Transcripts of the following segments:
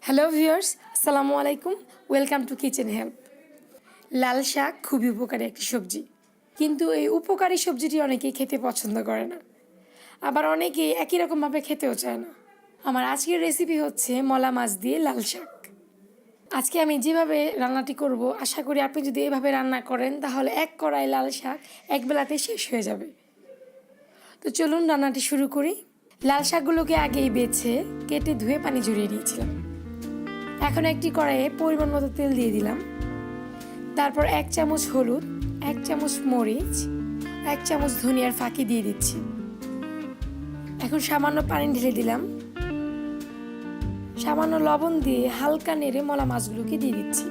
Hello viewers, আসসালামু আলাইকুম। Welcome to kitchen help. লাল শাক খুবই উপকারী একটি সবজি, কিন্তু এই উপকারী সবজিটি অনেকেই খেতে পছন্দ করে না, আবার অনেকেই একই রকমভাবে খেতেও চায় না। আমার আজকের রেসিপি হচ্ছে মলা মাছ দিয়ে লাল শাক। আজকে আমি যেভাবে রান্নাটি করব, আশা করি আপনি যদি এভাবে রান্না করেন তাহলে এক কড়াই লাল শাক এক বেলাতে শেষ হয়ে যাবে। তো চলুন রান্নাটি শুরু করি। লাল শাকগুলোকে আগেই বেছে কেটে ধুয়ে পানি ঝরিয়ে নিয়েছিলাম। এখন একটি কড়াইয়ে পরিমাণ মতো তেল দিয়ে দিলাম। তারপর 1 চামচ হলুদ, 1 চামচ মরিচ, 1 চামচ ধনিয়ার ফাঁকি দিয়ে দিচ্ছি। এখন সামান্য পানি ঢেলে দিলাম। সামান্য লবণ দিয়ে হালকা নেড়ে মলা মাছগুলোকে দিয়ে দিচ্ছি।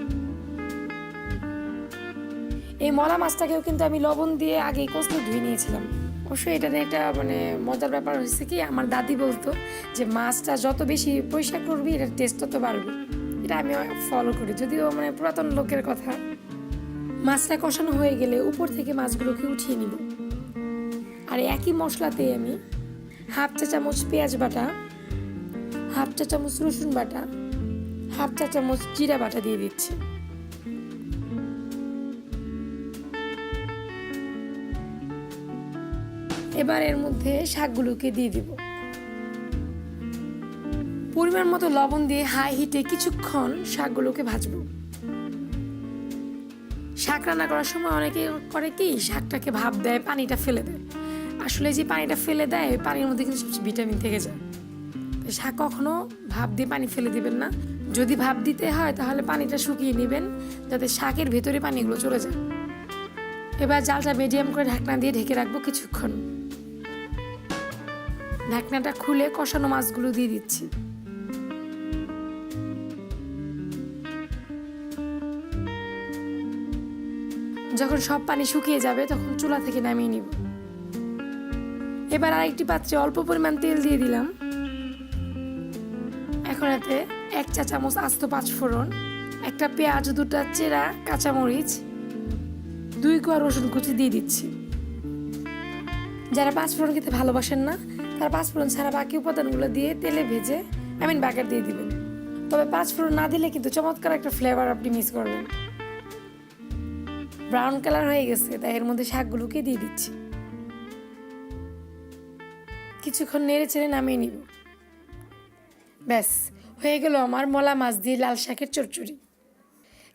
এই মলা মাছটাকেও কিন্তু আমি লবণ দিয়ে আগেই কষলে ধুয়ে নিয়েছিলাম। অবশ্যই এটা একটা মজার ব্যাপার হয়েছে কি, আমার দাদি বলতো যে মাছটা যত বেশি পরিষ্কার করবি এটার টেস্ট তত বাড়বে। এটা আমি ফলো করি, যদিও পুরাতন লোকের কথা। মাছটা কষানো হয়ে গেলে উপর থেকে মাছগুলোকে উঠিয়ে নিব। আর একই মশলাতে আমি 1/2 চা চামচ পেঁয়াজ বাটা, 1/2 চা চামচ রসুন বাটা, 1/2 চা চামচ জিরা বাটা দিয়ে দিচ্ছি। এবার এর মধ্যে শাকগুলোকে দিয়ে দিব। পরিমাণ মতো লবণ দিয়ে হাই হিটে কিছুক্ষণ শাকগুলোকে ভাজবো। শাক রান্না করার সময় অনেকে করে কি, শাকটাকে ভাপ দেয়, পানিটা ফেলে দেয়। আসলে যে পানিটা ফেলে দেয় ওই পানির মধ্যে কিন্তু সবচেয়ে ভিটামিন থেকে যায়। শাক কখনো ভাপ দিয়ে পানি ফেলে দিবেন না। যদি ভাপ দিতে হয় তাহলে পানিটা শুকিয়ে নেবেন, যাতে শাকের ভেতরে পানিগুলো চলে যায়। এবার জালটা মিডিয়াম করে ঢাকনা দিয়ে ঢেকে রাখবো কিছুক্ষণ। ঢাকনাটা খুলে কষানো মাছগুলো দিয়ে দিচ্ছি। যখন সব পানি শুকিয়ে যাবে তখন চুলা থেকে নামিয়ে নিব। এবার আরেকটি পাত্রে অল্প পরিমাণ তেল দিয়ে দিলাম। এখন এতে 1 চা চামচ আস্ত 5 ফোড়ন, একটা পেঁয়াজ, 2টা চেরা কাঁচামরিচ, 2 কোয়া রসুন কুচি দিয়ে দিচ্ছি। যারা 5 ফোড়ন খেতে ভালোবাসেন না তারা 5 ফোড়ন ছাড়া বাকি উপাদানগুলো দিয়ে তেলে ভেজে বাগার দিয়ে দিবেন। তবে 5 ফোড়ন না দিলে কিন্তু চমৎকার একটা ফ্লেভার আপনি মিস করবেন। ব্রাউন কালার হয়ে গেছে, তাই এর মধ্যে শাকগুলোকে দিয়ে দিচ্ছি। কিছুক্ষণ নেড়ে চেড়ে নামিয়ে নিব। ব্যাস হয়ে গেল আমার মলা মাছ দিয়ে লাল শাকের চচ্চড়ি।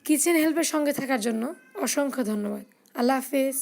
কিচেন হেল্পের সঙ্গে থাকার জন্য অসংখ্য ধন্যবাদ। আল্লাহ হাফেজ।